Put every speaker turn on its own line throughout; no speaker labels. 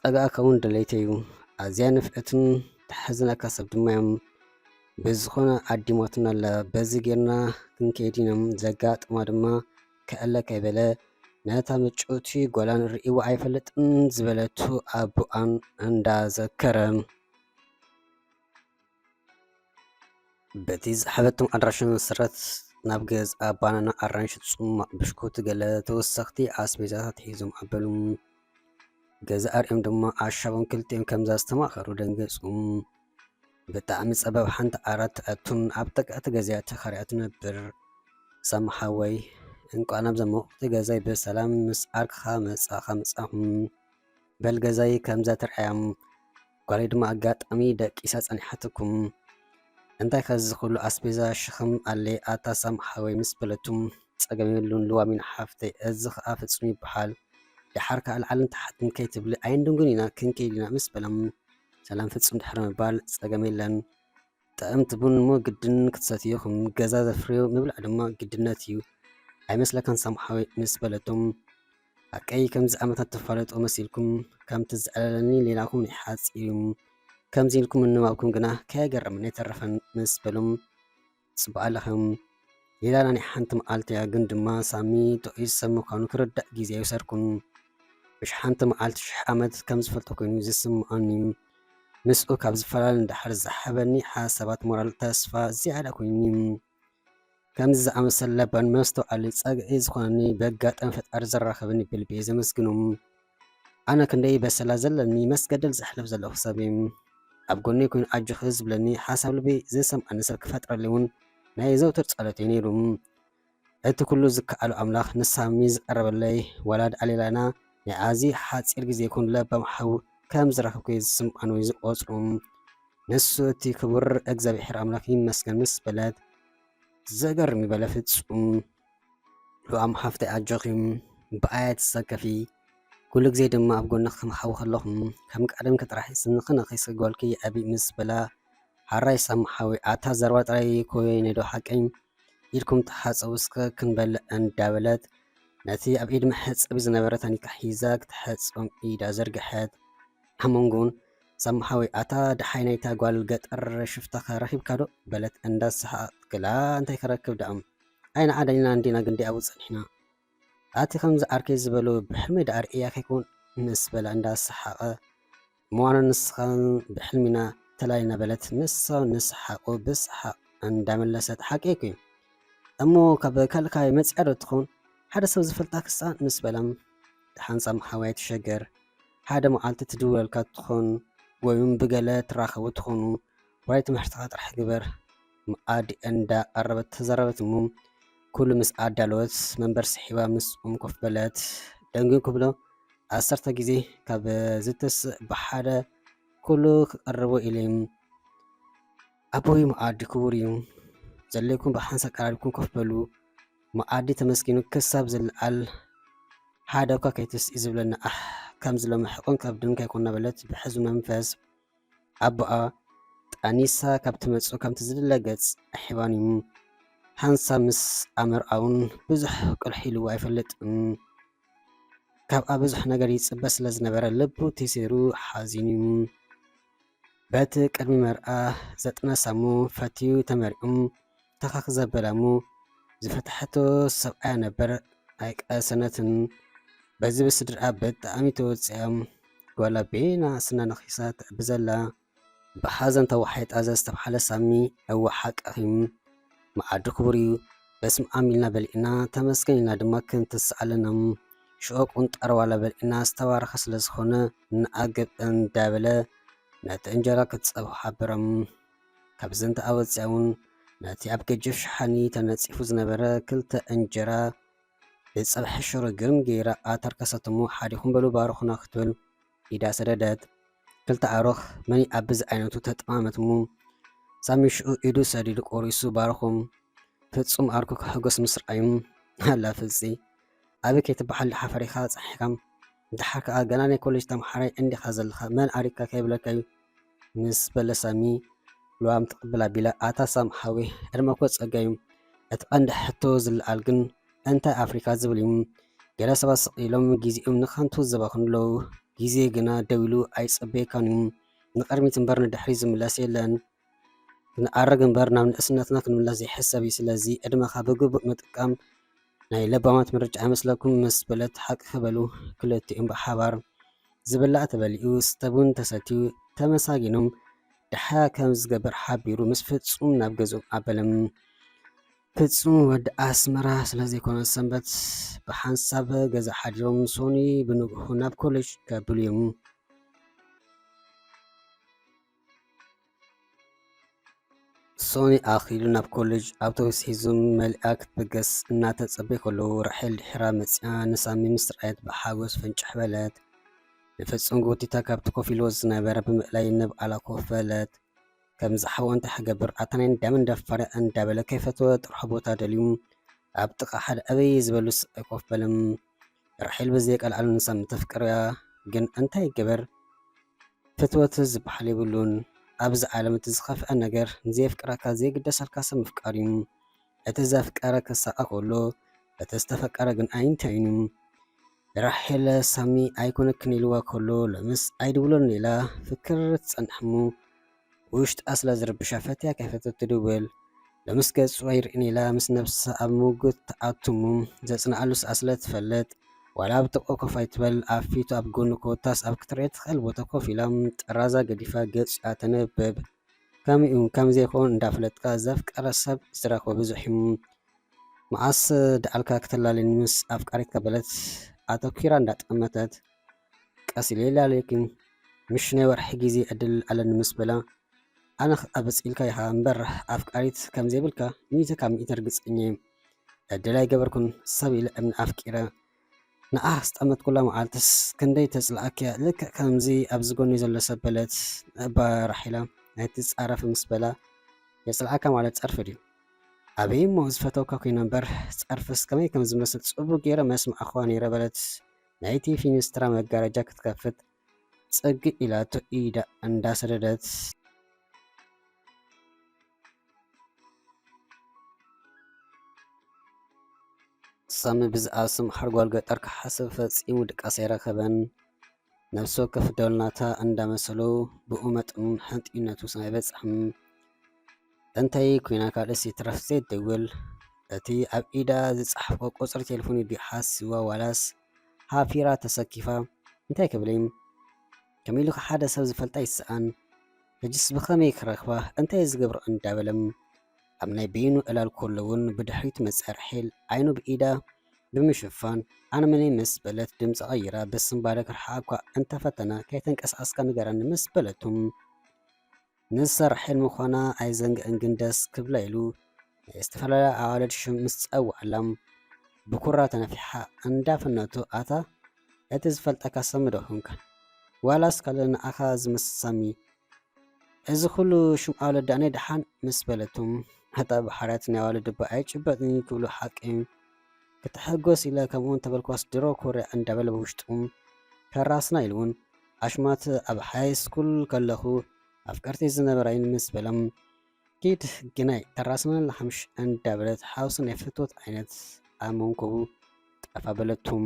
ፀጋእካ እውን ድሌተዩ ኣዝያ ንፍዕትን ተሓዝነካ ሰብ ድማ እዮም ብዝኾነ ኣዲሞትና ኣላ በዚ ጌርና ክንከይድ ኢኖም ዘጋጥማ ድማ ከአለካ ይበለ ነታ ምጮቲ ጓላን ርእይዋ ኣይፈልጥን ዝበለቱ ኣቡኣን እንዳዘከረ በቲ ዝሓበቶም ኣድራሻ መሰረት ናብ ገዝ ባናና ኣራንሺ ፅሟቅ ብሽኩቲ ገለ ተወሰኽቲ ኣስቤዛታት ሒዞም ኣበሉ ገዛ ኣርኦም ድማ ኣሻቦም ክልቲኦም ከምዛ ዝተማኸሩ ደንገፁ ብጣዕሚ ፀበብ ሓንቲ ዓራት ኣቱን ኣብ ጠቅዕቲ ገዛያ ተኸሪያ ትነብር ሰማሓወይ እንኳን ኣብ ዘመቕቲ ገዛይ ብሰላም ምስ ኣርክኻ መጻኻ መጻኹም በል ገዛይ ከምዛ ትርአያም ጓለይ ድማ ኣጋጣሚ ደቂሳ ጸኒሓትኩም እንታይ ከዚ ኩሉ ኣስቤዛ ሽኽም ኣለይ ኣታ ሰማሓወይ ምስ በለቱም ፀገመሉን ልዋሚን ሓፍተይ እዚ ከዓ ፍጹም ይበሃል ድሓርካ ኣልዓልን ታሕትን ከይትብሊ ኣይንድንጉን ኢና ክንከይድ ኢና ምስ በሎም ሰላም ፍጹም ድሕሪ ምባል ፀገም የለን ጠዕምቲ ቡን እሞ ግድን ክትሰትዩኹም ገዛ ዘፍርዮ ምብላዕ ድማ ግድነት እዩ ኣይመስለካን ሰማሓወይ ምስ በለቶም ኣቀይ ከምዚ ዓመታት ተፋለጦ መሲልኩም ከምቲ ዝዕለለኒ ሌላኩም ይሓፂዩ ከምዚ ኢልኩም እንባብኩም ግና ከየገርምን የተረፈን ምስ በሎም ጽቡቕ ኣለኹም ሌላና ናይ ሓንቲ መዓልቲ እያ ግን ድማ ሳሚ ጥዑይ ሰብ ምዃኑ ክርዳእ ግዜ ይውሰድኩን ብሽሓንቲ መዓልቲ 1000 ዓመት ከም ዝፈልጦ ኮይኑ ዝስምዖኒ ምስኡ ካብ ዝፈላለዩ እንዳሕር ዝሓበኒ ሓሳባት ሞራል ተስፋ ዝያዳ ኮይኑ ከምዚ ዝኣመሰለ ለባን መስተውዓሊ ፀግዒ ዝኾነኒ በጋጠም ፈጣሪ ዘራኸበኒ ብልቢ ዘመስግኖም ኣነ ክንደይ በሰላ ዘለኒ መስገደል ዘሕልፍ ዘለኹ ሰብ ኣብ ጎኒ ኮይኑ ኣጅኽ ዝብለኒ ሓሳብ ልቢ ዝሰምዓኒ ሰብ ክፈጥረለይ እውን ናይ ዘውትር ጸሎት ነይሩ እቲ ኩሉ ዝከኣሉ ኣምላኽ ንሳሚ ዝቐረበለይ ወላድ ኣሌላና ናይ ኣዝዩ ሓፂር ግዜ ይኩን ለባም ሓው ከም ዝረኸብኩ ዝስምዓን ወይ ዝቆፅሩ ንሱ እቲ ክቡር እግዚኣብሔር ኣምላኽ ይመስገን ምስ በለት ዘገርም ይበለ ፍጹም ልዋም ሓፍተይ ኣጆኺም ብኣያት ዝሰከፊ ኩሉ ግዜ ድማ ኣብ ጎኒ ክመሓዊ ከለኹም ከም ቀደም ከጥራሕ ስንኽንኺ ስጓልኪ ዓቢ ምስ በላ ሓራይ ሰማሓወይ ኣታ ዘረባ ጥራይ ኮይነ ዶ ሓቀኝ ኢድኩም ተሓፀቡ እስከ ክንበልዕ እንዳበለት ነቲ ኣብ ኢድ መሕፀቢ ዝነበረ ታኒካ ሒዛ ክትሓፅቦም ኢዳ ዘርግሐት ሓመንጎን ሰማሓወይ ኣታ ድሓይ ናይታ ጓል ገጠር ሽፍታኸ ረኺብካ ዶ በለት እንዳሰሓቕትክላ እንታይ ከረክብ ዳኦም ኣይና ዓደይና እንዲና ግንዲ ኣብኡ ፀኒሕና ኣቲ ከምዚ ኣርከይ ዝበሉ ብሕልሚ ዳ ኣርእያ ከይኮን ምስ በላ እንዳሰሓቐ እሞዋነ ንስኻ ብሕልሚና ተላሊና በለት ንሳ ንስሓቁ ብስሓቅ እንዳመለሰት ሓቀይኩ እሞ ካብ ካልካይ መፅያ ዶ ትኾን ሓደ ሰብ ዝፈልጣ ክሳን ምስ በላም ድሓን ሰማሓወይ ትሸገር ሓደ መዓልቲ ትድውለልካ ትኾን ወይም ብገለ ትራኸቡ ትኾኑ ዋይ ትምህርትኻ ጥራሕ ግበር መኣዲ እንዳቀረበት ተዘረበት እሞ ኩሉ ምስ ኣዳለወት መንበር ስሒባ ምስኦም ኮፍ በለት ደንጉን ክብሎ 10 ግዜ ካብ ዝተስእ ብሓደ ኩሉ ክቐርቦ ኢለዮም ኣቦይ መኣዲ ክቡር እዩ ዘለይኩም ብሓንሳ ቀራሪብኩም ኮፍ በሉ መኣዲ ተመስኪኑ ክሳብ ዝለዓል ሓደ እኳ ከይትስኢ ዝብለና ከም ዝለመ ሕቆን ከብድን ከይኮና በለት ብሕዙ መንፈስ ኣቦኣ ጣኒሳ ካብ ትመፁ ከምቲ ዝድለ ገፅ ኣሒባን እዩ ሓንሳ ምስ ኣመርኣውን ብዙሕ ቅልሒሉ ኣይፈልጥን ካብኣ ብዙሕ ነገር ይፅበ ስለ ዝነበረ ልቡ ተሲሩ ሓዚኑ በቲ ቅድሚ መርኣ ዘጥነሳሙ ፈትዩ ተመሪኦም ተኻኽ ዘበላሙ ዝፈትሐቶ ሰብኣያ ነበር ኣይቀሰነትን በዚ ብስድርኣ ብጣዕሚ ተወፅኦም ጓላ ቤና ስና ነኺሳ ትዕብዘላ ብሓዘን ተዋሓይጣ ዘዝተባሓለ ሳሚ ኣዋሓቀኺም መኣዲ ክቡር እዩ በስመ አብ ኢልና በሊእና ተመስገን ኢልና ድማ ክንትስኣለናም ሽኦቁን ጠረዋላ በሊእና ዝተባረኸ ስለ ዝኾነ ንኣገብ እንዳበለ ነቲ እንጀራ ክትፀብሑ ሓበሮም ካብዚ እንተኣወፅያ እውን ነቲ ኣብ ገጀፍ ሸሓኒ ተነፂፉ ዝነበረ 2 እንጀራ ብፀብሒ ሽሮ ግርም ገይራ ኣተርከሰትሞ ሓዲኹም በሉ ባርኹና ክትብል ኢዳ ሰደደት 2 ኣሮኽ መኒ ኣብዝ ዓይነቱ ተጠማመትሙ ሳሚ ሽኡ ኢዱ ሰዲዱ ቆሪሱ ባርኹም ፍጹም ኣርኩ ክሕጎስ ምስርኣዮም ኣላ ፍፂ ኣበይ ከይትበሓል ሓፈሪኻ ፀሒካም ድሓር ከዓ ገና ናይ ኮሌጅ ተምሓራይ እንዲኻ ዘለኻ መን ኣሪካ ከይብለካዩ ምስ በለ ሳሚ ልዋም ትቕብል ኣቢላ ኣታ ሰማሓወይ ዕድመኮ ፀጋዩ እቲ ቀንዲ ሕቶ ዝለዓል ግን እንታይ ኣፍሪካ ዝብል እዩ ገለ ሰባት ስቕ ኢሎም ጊዜኦም ንኸንቱ ዝባኽኑ ኣለዉ ግዜ ግና ደው ኢሉ ኣይጸበየካን እዩ። ንቕድሚት እምበር ንድሕሪት ዝምለስ የለን። ክንኣርግ እምበር ናብ ንእስነትና ክንምለስ ዘይሕሰብ እዩ። ስለዚ ዕድመኻ ብግቡእ ምጥቃም ናይ ለባማት ምርጫ ኣይመስለኩም ምስ በለት ሓቂ ክበሉ ክልቲኦም ብሓባር ዝብላዕ ተበሊኡ ስተቡን ተሰትዩ ተመሳጊኖም ድሓያ ከም ዝገብር ሓቢሩ ምስ ፍጹም ናብ ገዝኦም ኣበለም። ፍጹም ወዲ ኣስመራ ስለ ዘይኮነ ሰንበት ብሓንሳብ ገዛ ሓዲሮም ሶኒ ብንግሁ ናብ ኮሌጅ ከብሉ እዮም። ሶኒ ኣኺሉ ናብ ኮሌጅ ኣውቶቡስ ሒዞም መልኣ ክትብገስ እናተጸበየ ከሎ ራሔል ድሕራ መጺኣ ንሳሚ ምስ ረኣየት ብሓጎስ ፍንጭሕ በለት። ንፍጹም ጎቲታ ካብቲ ኮፍ ኢልዎ ዝነበረ ብምእላይ ንበዓላ ኮፍ በለት። ከም ዝሓወ እንታይ ክገብር ኣታ ናይ እንዳምን ደፋር እንዳበለ ከይፈትወ ጥርሑ ቦታ ደልዩ ኣብ ጥቓ ሓደ ኣበይ ዝበሉ ስቕ ኮፍ በለም። ራሔል ብዘይቃልዓሉ ንሳሚ ተፍቅርያ ግን እንታይ ይገበር ፍትወት ዝበሃል የብሉን። ኣብዚ ዓለም እቲ ዝኸፍአ ነገር ንዘየፍቅረካ ዘይግደሰልካ ሰብ ምፍቃር እዩ። እቲ ዘፍቀረ ክሳቐ ከሎ እቲ ዝተፈቀረ ግን ኣይንተይኑ። ራሔል ሳሚ ኣይኮነክን ኢልዋ ከሎ ለምስ ኣይድብሎን ኢላ ፍክር ትጸንሕ እሞ ውሽጣ ስለ ዝርብሻ ፈትያ ከይፈተት ትድውል። ለምስ ገጹ ኣይርእን ኢላ ምስ ነብሳ ኣብ ምውጉት ተኣቱሙ ዘጽንዓሉ ሰዓ ስለ ትፈልጥ ዋላ ኣብ ጥቕኡ ኮፍ ኣይትበል። ኣብ ፊቱ ኣብ ጎኑ ኮታስ ኣብ ክትሪኦ ትኽእል ቦታ ኮፍ ኢላ ጥራዛ ገዲፋ ገጽ እያ ተነበብ። ከምኡ ከም ዘይኮን እንዳፈለጥካ ዘፍቀረ ሰብ ዝረኽቦ ብዙሕ እዩ። መዓስ ደኣልካ ክትላለኒ ምስ ኣፍቃሪትካ በለት ኣተኲራ እንዳጠመተት ቀስ ኢለ ይላለየኪን ምሽ ናይ ወርሒ ግዜ ዕድል ኣለኒ ምስ በላ ኣነ ክኣበፅ ኢልካ ኢኻ እምበር ኣፍቃሪት ከም ዘይብልካ ሚእቲ ካብ ሚእቲ ርግፀኛ ዕድል ኣይገበርኩን ሰብ ኢለ እምኒ ኣፍቂረ ንኣ ስጠመት ኩላ መዓልትስ ክንደይ ተፅላኣክያ ልክዕ ከምዚ ኣብዚ ጎኒ ዘሎ ሰብ በለት ንእባ ራሒላ ናይቲ ፃረፍ ምስ በላ የፅላኣካ ማለት ፀርፊ ድዩ ኣበይ እሞ ዝፈተውካ ኮይነ እምበር ፀርፍስ ከመይ ከም ዝመስል ፅቡቅ ገይረ መስማዕ ኸዋ ነይረ በለት። ናይቲ ፊኒስትራ መጋረጃ ክትከፍት ፀጊ ኢላቶ ኢዳ እንዳሰደደት ሳሚ ብዝኣስም ሓርጓል ገጠር ክሓስብ ፈጺሙ ድቃስ ኣይረኸበን። ነብሲ ወከፍ ደወልናታ እንዳመሰሎ ብኡመጥም ሕንጢነቱ ኣይበጽሕም። እንታይ ኮይና ካልእሲ ትረፍ ዘይትደውል እቲ ኣብ ኢዳ ዝፀሓፎ ቁፅሪ ቴሌፎን ድዩ ሓሲዋ ዋላስ ሃፊራ ተሰኪፋ እንታይ ክብለይም ከመይ ኢሉ ሓደ ሰብ ዝፈልጣ ይስኣን ሕጅስ ብኸመይ ክረኽባ እንታይ ዝገብሮ እንዳበለም ኣብ ናይ በይኑ ዕላል ከሎ እውን ብድሕሪት መፅአ ራሔል ዓይኑ ብኢዳ ብምሽፋን ኣነ መነይ ምስ በለት ድምፂ ቀይራ ብስምባለ ክርሓ እኳ እንተፈተና ከይተንቀሳቀስካ ንገረኒ ምስ በለቱም ንሳ ራሔል ምዃና ኣይዘንግዕን ግን ደስ ክብላ ኢሉ ዝተፈላለዩ ኣዋልድ ሽም ምስ ፀዋዕላም ብኩራ ተነፊሓ እንዳፈነቱ ኣታ እቲ ዝፈልጠካ ሰብ ዶ ኮንካ ዋላስ ካልእ ንኣኻ ዝመስል ሳሚ እዚ ኩሉ ሽም ኣዋልድ ኣነይ ድሓን ምስ በለቱም እታ ብሓርያት ናይ ኣዋልድ እባ ኣይጭበጥኒ ክብሉ ሓቂ ክትሕጎስ ኢለ ከምኡውን ተበልኳስ ድሮ ኮርያ እንዳበለ ብውሽጡ ከራስና ኢሉ እውን ኣሽማት ኣብ ሃይ ስኩል ከለኹ ኣፍቀርቲ ዝነበራይን ምስ በለም ኪድ ግናይ ተራስና ለሓምሽ እንዳበለት ሓውሲ ናይ ፍትወት ዓይነት ኣብ መንከቡ ጠፋ በለቱም።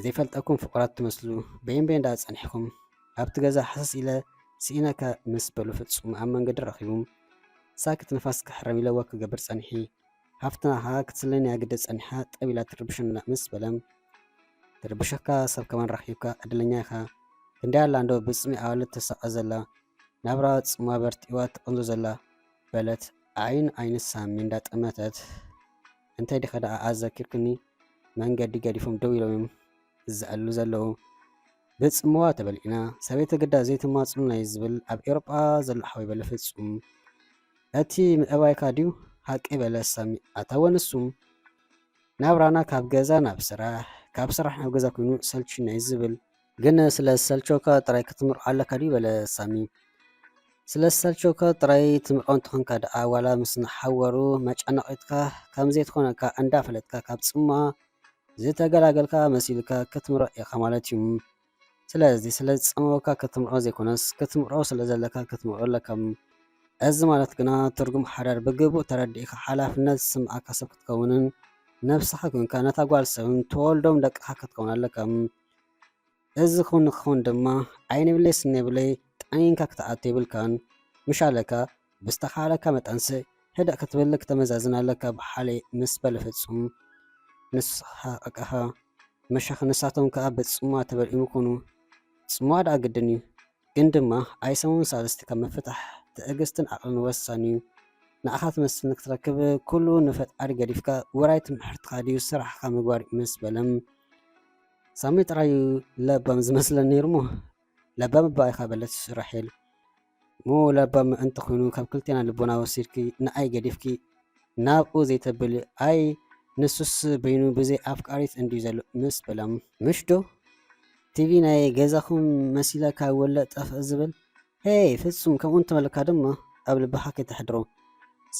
ዘይፈልጠኩም ፍቁራት ትመስሉ በይን እንዳፀኒሕኩም ኣብቲ ገዛ ሓሰስ ኢለ ስኢነካ ምስ በሉ ፍጹም ኣብ መንገዲ ረኺቡ ሳክት ንፋስ ክሕረም ኢለዋ ክገብር ፀኒሒ ሃፍትናኻ ክትስለኒ ያግደ ፀኒሓ ጠቢላ ትርብሸና ምስ በለም ትርብሸካ ሰብ ከመን ረኺብካ ዕድለኛ ኢኻ ክንደይ ኣላ እንዶ ብፅሚ ኣዋልድ ተሳቐ ዘላ ናብራ ፅማ በርቲዋ ትቕንዞ ዘላ በለት ዓይኒ ሳሚ እንዳጠመተት እንታይ ዲኸ ደኣ ኣዘኪርክኒ መንገዲ ገዲፎም ደው ኢሎም እዮም ዝኣሉ ዘለዉ ብፅምዋ ተበሊዕና ሰበይቲ ግዳ ዘይትማፅኑ ናይ ዝብል ኣብ ኤሮጳ ዘሎ ሓወይ በለ ፍጹም እቲ ምዕባይካ ድዩ ሓቂ በለ ሳሚ ኣታወንሱም ናብራና ካብ ገዛ ናብ ስራሕ ካብ ስራሕ ናብ ገዛ ኮይኑ ሰልቺ ናይ ዝብል ግን ስለ ሰልቾካ ጥራይ ክትምርዖ ኣለካ ድዩ በለ ሳሚ ስለ ሰልቾካ ጥራይ ትምርዖ እንትኾንካ ደኣ ዋላ ምስ ንሓወሩ መጨነቒትካ ከምዘይትኾነካ እንዳፈለጥካ ካብ ፅማ ዝተገላገልካ መሲልካ ክትምርዖ ኢኻ ማለት እዩ። ስለዚ ስለ ዝፀመወካ ክትምርዖ ዘይኮነስ ክትምርዖ ስለ ዘለካ ክትምርዖ ኣለካ። እዚ ማለት ግና ትርጉም ሓዳር ብግቡእ ተረዲእካ ሓላፍነት ዝስምዓካ ሰብ ክትከውንን ነብስኻ ኮንካ ነታ ጓል ሰብን ተወልዶም ደቅኻ ክትከውን ኣለካ። እዚ ክኸውን ድማ ዓይኒ ብለይ ስኒ ብለይ ጣኒንካ ክትኣቱ ይብልካን ምሻለካ ብዝተኻለካ መጠንሲ ህድእ ክትብል ክተመዛዝን ኣለካ ብሓደ ምስ በለ ፍፁም ንስኻ ቃቃኻ መሻኽ ንሳቶም ከዓ በፅሟ ተበልዒሙ ኮኑ ፅሟ ደኣ ግድን እዩ ግን ድማ ኣይሰሙን ሳለስቲ ካብ ምፍታሕ ትዕግስትን ዓቕልን ወሳኒ እዩ ንኣኻ ትመስል ንክትረክብ ኩሉ ንፈጣሪ ገዲፍካ ውራይ ትምሕርትካ ድዩ ስራሕካ ምግባር ምስ በለም ሳሚ ጥራዩ ለባም ዝመስለን ነይሩ ሞ ለባም ባይኻ በለት ራሄል ሞ ለባም እንተ ኮይኑ ካብ ክልቴና ልቦና ወሲድኪ ንኣይ ገዲፍኪ ናብኡ ዘይተብል ኣይ ንሱስ በይኑ ብዘይ ኣፍቃሪት እንዲዩ ዘሎ ምስ በለም ምሽዶ ቲቪ ናይ ገዛኹም መሲለካ ወለ ጠፍእ ዝብል ሄይ ፍጹም ከምኡ እንተመለካ ድማ ኣብ ልብኻ ከይተሕድሮ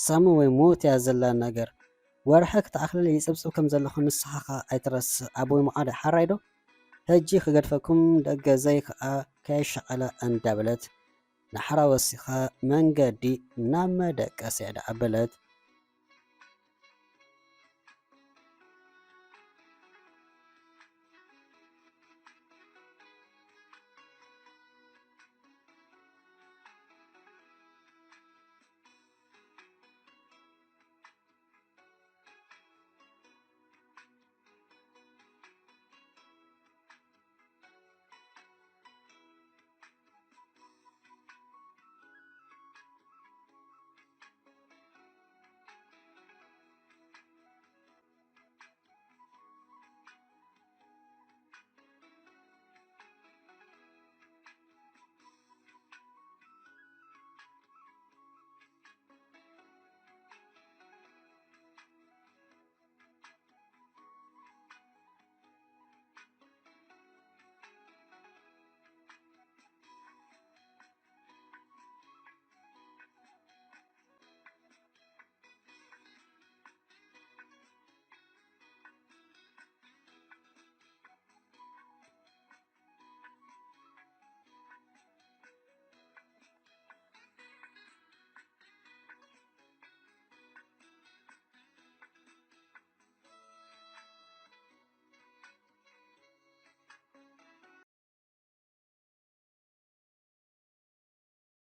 ሳሙ ወይ ሞት እያ ዘላ ነገር ወርሒ ክትኣኽልል ይፅብፅብ ከም ዘለኹ ንስኻኻ ኣይትረስእ ኣብ ወይ መዓደ ሓራይ ዶ ሕጂ ክገድፈኩም ደገ ዘይ ከዓ ከየሸቐለ እንዳበለት ንሓራ ወሲኻ መንገዲ ናብ መደቀሲ ዕዳ ኣበለት